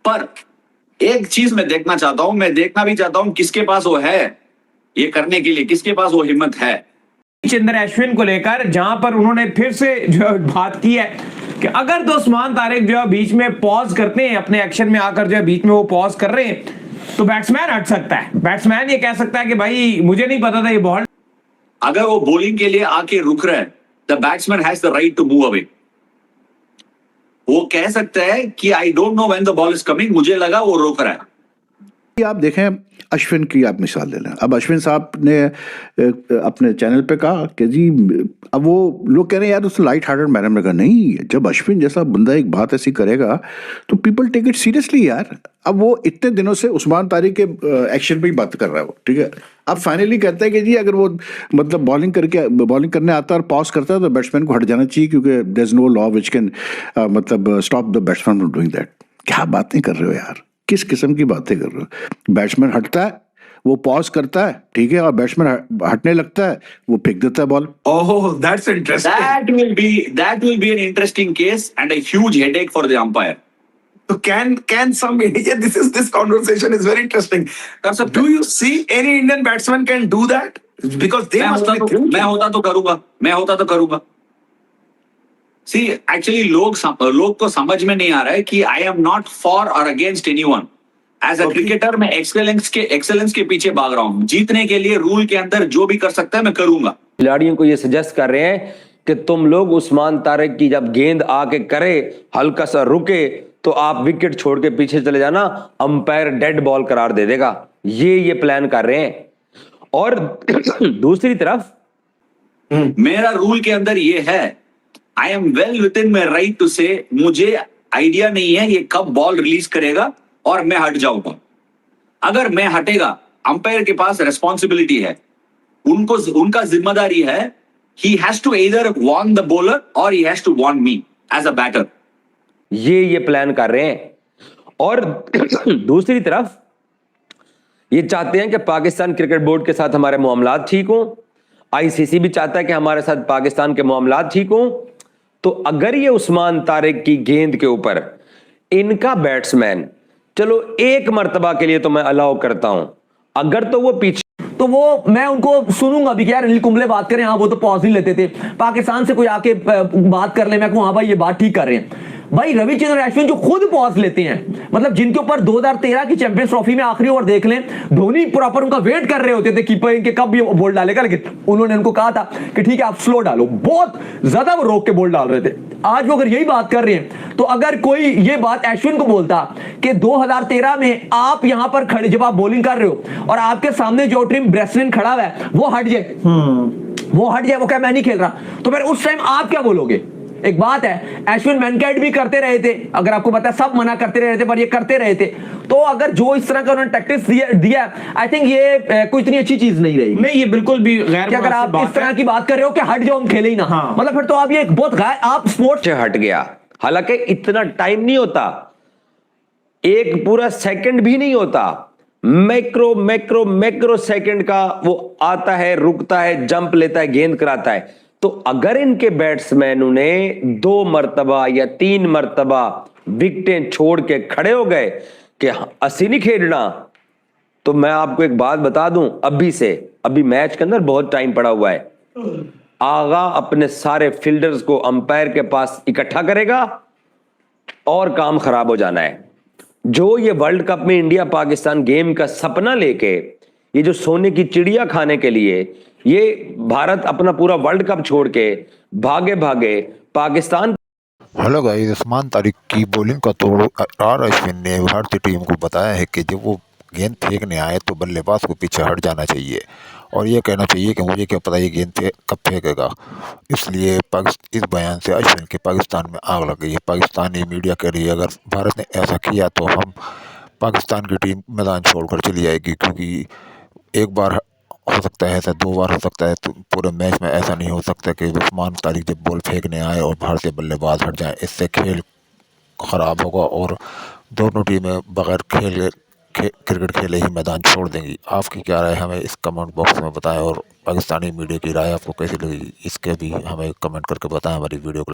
पर एक चीज मैं देखना चाहता हूं, मैं देखना भी चाहता हूं किसके पास वो है ये करने के लिए, किसके पास वो हिम्मत है। चंद्र अश्विन को लेकर जहां पर उन्होंने फिर से जो बात की है कि अगर तो उस्मान तारिक जो है बीच में पॉज करते हैं, अपने एक्शन में आकर जो है बीच में वो पॉज कर रहे हैं, तो बैट्समैन हट सकता है। बैट्समैन ये कह सकता है कि भाई मुझे नहीं पता था ये बॉल। अगर वो बॉलिंग के लिए आके रुक रहा है, the batsman has the right to move away. वो कह सकता है कि I don't know when the ball is coming, मुझे लगा वो रोक रहा है। आप देखें अश्विन की आप मिसाल ले लें। अब अश्विन साहब ने अपने चैनल पे कहा कि जी, अब वो लोग कह रहे हैं यार उसने लाइट हार्टेड मैनर में कहा, नहीं, जब अश्विन जैसा बंदा एक बात ऐसी करेगा तो पीपल टेक इट सीरियसली यार। अब वो इतने दिनों से उस्मान तारिक के एक्शन पे ही बात कर रहा है वो, ठीक है। अब फाइनली कहता है कि जी अगर वो मतलब बॉलिंग करने आता है और पॉज करता है तो बैट्समैन को हट जाना चाहिए, क्योंकि there is no law which can मतलब stop the batsman from doing that. क्या बातें कर रहे हो यार, किस किस्म की बातें कर रहे हो। बैट्समैन हटता है, वो पॉज करता है, ठीक है, और बैट्समैन हटने लगता है, वो फेंक देता है ball. Oh, that's interesting. That will be an interesting case and a huge headache for the umpire. So can some Indian, this conversation is very interesting. So do you see any Indian batsman can do that? Because they must be thinking. मैं होता तो करूंगा। See, actually लोग को समझ में नहीं आ रहा है कि I am not for or against anyone. As a cricketer मैं एक्सेलेंस के पीछे भाग रहा हूँ। जीतने के लिए रूल के अंदर जो भी कर सकता है मैं करूंगा। खिलाड़ियों को ये सजेस्ट कर रहे हैं कि तुम लोग उस्मान तारिक की जब गेंद आके करे, हल्का सा रुके, तो आप विकेट छोड़ के पीछे चले जाना, अंपायर डेड बॉल करार दे देगा। ये प्लान कर रहे हैं। और दूसरी तरफ मेरा रूल के अंदर ये है, I am well within my right to से मुझे आइडिया नहीं है ये कब बॉल रिलीज करेगा और मैं हट जाऊंगा। अगर मैं हटेगा, अंपायर के पास रेस्पॉन्सिबिलिटी है, उनका जिम्मेदारी है, he has to either warn the bowler और he has to warn me as a batter. ये प्लान कर रहे हैं। और दूसरी तरफ ये चाहते हैं कि पाकिस्तान क्रिकेट बोर्ड के साथ हमारे मामलात ठीक हों, आईसीसी भी चाहता है कि हमारे साथ पाकिस्तान के मामलात ठीक हों। तो अगर ये उस्मान तारिक की गेंद के ऊपर इनका बैट्समैन, चलो एक मर्तबा के लिए तो मैं अलाउ करता हूं, अगर तो वो पीछे, तो वो मैं उनको सुनूंगा भी कि यार अनिल कुंबले बात करें, हाँ वो तो पॉज नहीं लेते थे। पाकिस्तान से कोई आके बात कर ले, मैं कहूँ हाँ भाई ये बात ठीक कर रहे हैं। भाई रविचंद्रन अश्विन जो खुद पॉज लेते हैं, मतलब जिनके ऊपर 2013 की चैंपियंस ट्रॉफी में आखिरी ओवर देख लें, धोनी प्रॉपर उनका वेट कर रहे होते थे कीपर इनके कब ये बॉल डालेगा, लेकिन उन्होंने उनको कहा था कि ठीक है आप स्लो डालो, बहुत ज्यादा वो रोक के बॉल डाल रहे थे। आज वो अगर यही बात कर रहे हैं, तो अगर कोई ये बात अश्विन को बोलता कि 2013 में आप यहां पर खड़े जब आप बॉलिंग कर रहे हो और आपके सामने जो टीम ब्रेसलिन खड़ा हुआ है वो हट जाए, वो क्या मैं नहीं खेल रहा, तो फिर उस टाइम आप क्या बोलोगे। एक बात है, अश्विन मैनकाइट भी करते रहे थे, अगर आपको पता है सब मना करते रहे थे पर ये करते रहे थे। तो अगर जो इस तरह का उन्होंने टैक्टिक्स दिया, आई थिंक ये कोई इतनी अच्छी चीज नहीं रही। नहीं, ये बिल्कुल भी गैर कि अगर आप इस तरह की बात कर रहे हो कि हट जाओ हम खेले ही ना, हाँ। मतलब फिर तो आप ये एक बहुत आप स्पोर्ट्स से हट गया। हालांकि इतना टाइम नहीं होता, एक पूरा सेकंड भी नहीं होता, मैक्रो सेकंड का वो आता है, रुकता है, जंप लेता है, गेंद कराता है। तो अगर इनके बैट्समैनों ने 2 मर्तबा या 3 मर्तबा विकेटें छोड़ के खड़े हो गए कि असी नहीं खेलना, तो मैं आपको एक बात बता दूं, अभी मैच के अंदर बहुत टाइम पड़ा हुआ है, आगा अपने सारे फील्डर्स को अंपायर के पास इकट्ठा करेगा और काम खराब हो जाना है। जो ये वर्ल्ड कप में इंडिया पाकिस्तान गेम का सपना लेके, ये जो सोने की चिड़िया खाने के लिए ये भारत अपना पूरा वर्ल्ड कप छोड़ के भागे पाकिस्तान। हेलो गाइस, उस्मान तारिक की बॉलिंग का तोड़ अश्विन ने भारतीय टीम को बताया है कि जब वो गेंद फेंकने आए तो बल्लेबाज को पीछे हट जाना चाहिए और ये कहना चाहिए कि मुझे क्या पता ये गेंद कब फेंकेगा। इसलिए इस बयान से अश्विन के पाकिस्तान में आग लग गई है। पाकिस्तानी मीडिया कह रही है अगर भारत ने ऐसा किया तो हम पाकिस्तान की टीम मैदान छोड़कर चली जाएगी, क्योंकि एक बार हो सकता है ऐसा, 2 बार हो सकता है, तो पूरे मैच में ऐसा नहीं हो सकता कि उस्मान तारिक जब बॉल फेंकने आए और भारतीय बल्लेबाज हट जाए। इससे खेल ख़राब होगा और दोनों टीमें बगैर क्रिकेट खेले ही मैदान छोड़ देंगी। आपकी क्या राय हमें इस कमेंट बॉक्स में बताएं और पाकिस्तानी मीडिया की राय आपको कैसी लगी इसके भी हमें कमेंट करके बताएं हमारी वीडियो को।